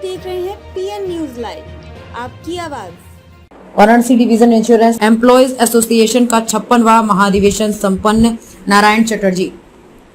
देख रहे हैं पीएन न्यूज लाइव, आपकी आवाज। Varanasi division insurance employees association का 56वां महाधिवेशन संपन्न। नारायण चटर्जी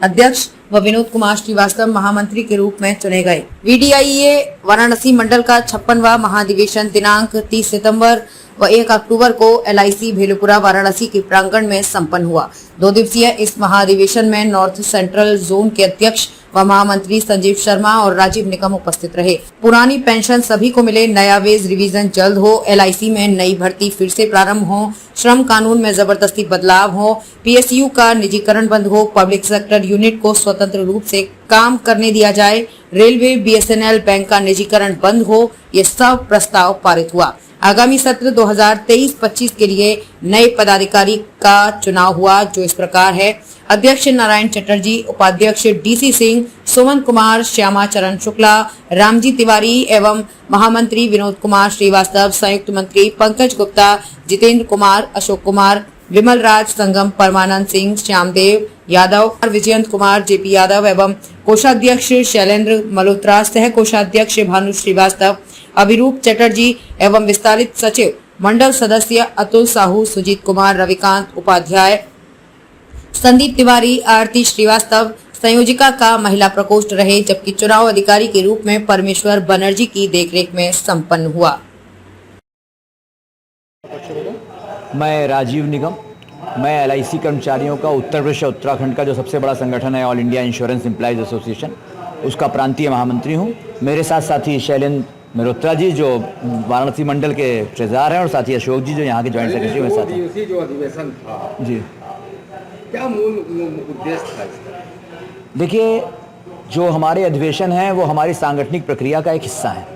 अध्यक्ष व विनोद कुमार श्रीवास्तव महामंत्री के रूप में चुने गए। वीडीआईए वाराणसी मंडल का 56वां महाधिवेशन दिनांक 30 सितंबर व 1 अक्टूबर को LIC भेलुपुरा वाराणसी के प्रांगण में संपन्न हुआ। 2 दिवसीय इस महाधिवेशन में नॉर्थ सेंट्रल जोन के अध्यक्ष व महामंत्री संजीव शर्मा और राजीव निकम उपस्थित रहे। पुरानी पेंशन सभी को मिले, नया वेज रिवीजन जल्द हो, LIC में नई भर्ती फिर से प्रारंभ हो, श्रम कानून में जबरदस्ती बदलाव हो, PSU का निजीकरण बंद हो, पब्लिक सेक्टर यूनिट को स्वतंत्र रूप से काम करने दिया जाए, रेलवे BSNL बैंक का निजीकरण बंद हो, ये सब प्रस्ताव पारित हुआ। आगामी सत्र 2023-25 के लिए नए पदाधिकारी का चुनाव हुआ, जो इस प्रकार है। अध्यक्ष नारायण चटर्जी, उपाध्यक्ष DC सिंह, सुमन कुमार, श्यामा चरण शुक्ला, रामजी तिवारी एवं महामंत्री विनोद कुमार श्रीवास्तव, संयुक्त मंत्री पंकज गुप्ता, जितेंद्र कुमार, अशोक कुमार, विमल राज, संगम, परमानंद सिंह, श्यामदेव यादव, विजयंत कुमार, JP यादव एवं कोषाध्यक्ष शैलेंद्र मल्होत्रा, सह कोषाध्यक्ष भानु श्रीवास्तव, अभिरूप चटर्जी एवं विस्तारित सचिव मंडल सदस्य अतुल साहू, सुजीत कुमार, रविकांत उपाध्याय, संदीप तिवारी, आरती श्रीवास्तव संयोजिका का महिला प्रकोष्ठ रहे, जबकि चुनाव अधिकारी के रूप में परमेश्वर बनर्जी की देखरेख में संपन्न हुआ। मैं राजीव निगम, मैं LIC कर्मचारियों का उत्तर प्रदेश और उत्तराखंड का जो सबसे बड़ा संगठन है all India insurance employees association, उसका प्रांतीय महामंत्री हूं। मेरे साथ साथी शैलेंद्र मल्होत्रा जी जो वाराणसी मंडल के ट्रेजरर हैं और साथी अशोक जी जो यहाँ के ज्वाइंट सेक्रेटरी हैं। साथ जो अधिवेशन था जी, क्या मूल उद्देश्य था इसका? देखिए, जो हमारे अधिवेशन हैं वो हमारी सांगठनिक प्रक्रिया का एक हिस्सा है,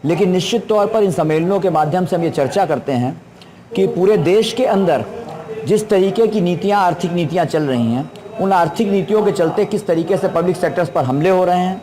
लेकिन निश्चित तौर पर इन सम्मेलनों के माध्यम से हम ये चर्चा करते हैं कि पूरे देश के अंदर जिस तरीके की नीतियाँ, आर्थिक नीतियाँ चल रही हैं, उन आर्थिक नीतियों के चलते किस तरीके से पब्लिक सेक्टर्स पर हमले हो रहे हैं,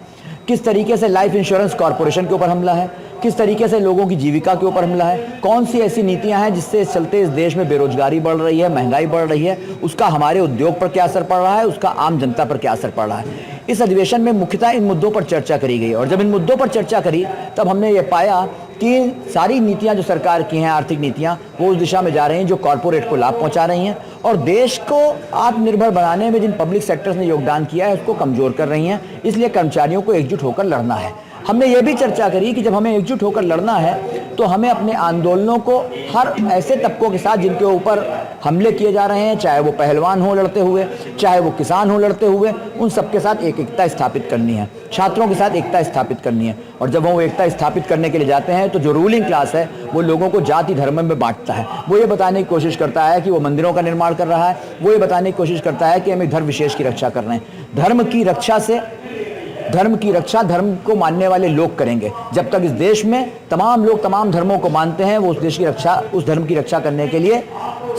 किस तरीके से लाइफ इंश्योरेंस कॉरपोरेशन के ऊपर हमला है, किस तरीके से लोगों की जीविका के ऊपर हमला है, कौन सी ऐसी नीतियां हैं जिससे चलते इस देश में बेरोजगारी बढ़ रही है, महंगाई बढ़ रही है, उसका हमारे उद्योग पर क्या असर पड़ रहा है, उसका आम जनता पर क्या असर पड़ रहा है। इस अधिवेशन में मुख्यतः इन मुद्दों पर चर्चा करी गई और जब इन मुद्दों पर चर्चा करी तब हमने ये पाया कि सारी नीतियां जो सरकार की हैं, आर्थिक नीतियां, वो उस दिशा में जा रही हैं जो कॉरपोरेट को लाभ पहुंचा रही हैं और देश को आत्मनिर्भर बनाने में जिन पब्लिक सेक्टर्स ने योगदान किया है उसको कमजोर कर रही हैं। इसलिए कर्मचारियों को एकजुट होकर लड़ना है। हमने ये भी चर्चा करी कि जब हमें एकजुट होकर लड़ना है तो हमें अपने आंदोलनों को हर ऐसे तबकों के साथ जिनके ऊपर हमले किए जा रहे हैं, चाहे वो पहलवान हो लड़ते हुए, चाहे वो किसान हो लड़ते हुए, उन सबके साथ एकता स्थापित करनी है, छात्रों के साथ एकता स्थापित करनी है। और जब वो एकता स्थापित करने के लिए जाते हैं तो जो रूलिंग क्लास है वो लोगों को जाति धर्म में बांटता है। वो ये बताने की कोशिश करता है कि वो मंदिरों का निर्माण कर रहा है, वो ये बताने की कोशिश करता है कि हम एक धर्म विशेष की रक्षा कर रहे हैं। धर्म की रक्षा धर्म को मानने वाले लोग करेंगे। जब तक इस देश में तमाम लोग तमाम धर्मों को मानते हैं, वो उस देश की रक्षा, उस धर्म की रक्षा करने के लिए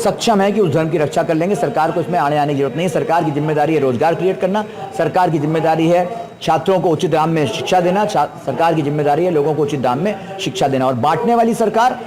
सक्षम है कि उस धर्म की रक्षा कर लेंगे। सरकार को इसमें आने की जरूरत नहीं है। सरकार की जिम्मेदारी है रोजगार क्रिएट करना, सरकार की जिम्मेदारी है छात्रों को उचित दाम में शिक्षा देना, सरकार की जिम्मेदारी है लोगों को उचित दाम में शिक्षा देना। और बांटने वाली सरकार,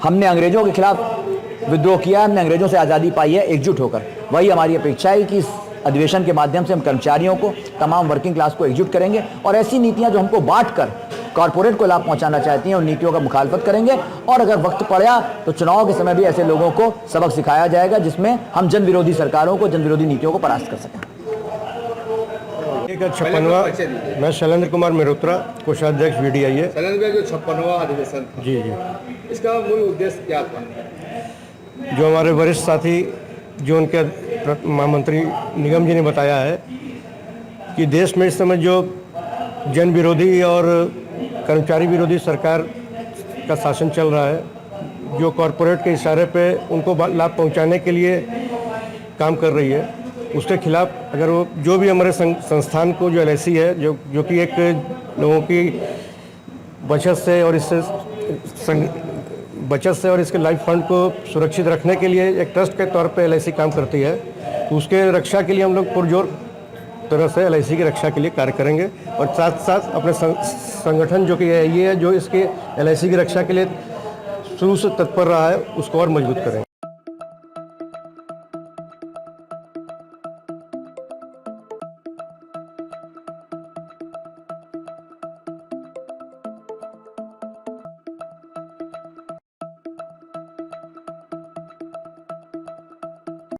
हमने अंग्रेजों के खिलाफ विद्रोह किया, हमने अंग्रेजों से आज़ादी पाई है एकजुट होकर। वही हमारी अपेक्षा है कि इस अधिवेशन के माध्यम से हम कर्मचारियों को, तमाम वर्किंग क्लास को एकजुट करेंगे और ऐसी नीतियां जो हमको बांटकर कॉरपोरेट को लाभ पहुंचाना चाहती हैं उन नीतियों का मुखालफत करेंगे। और अगर वक्त पड़ा तो चुनाव के समय भी ऐसे लोगों को सबक सिखाया जाएगा जिसमें हम जन विरोधी सरकारों को, जन विरोधी नीतियों को परास्त कर सकें। 56वां, मैं शैलेंद्र कुमार मल्होत्रा, कोषाध्यक्ष VDIA। शैलेंद्र भाई, जो 56वां अधिवेशन था, जी, इसका मूल उद्देश्य क्या था? जो हमारे वरिष्ठ साथी, जो उनके महामंत्री निगम जी ने बताया है कि देश में इस समय जो जन विरोधी और कर्मचारी विरोधी सरकार का शासन चल रहा है, जो कॉरपोरेट के इशारे पे उनको लाभ पहुंचाने के लिए काम कर रही है, उसके खिलाफ अगर वो जो भी हमारे संस्थान को, जो LIC है, जो कि एक लोगों की बचत से और इसके लाइफ फंड को सुरक्षित रखने के लिए एक ट्रस्ट के तौर पे LIC काम करती है, तो उसके रक्षा के लिए हम लोग पुरजोर तरह से LIC की रक्षा के लिए कार्य करेंगे और साथ साथ अपने संगठन जो कि ये है, जो इसके LIC की रक्षा के लिए शुरू से तत्पर रहा है, उसको और मजबूत करेंगे।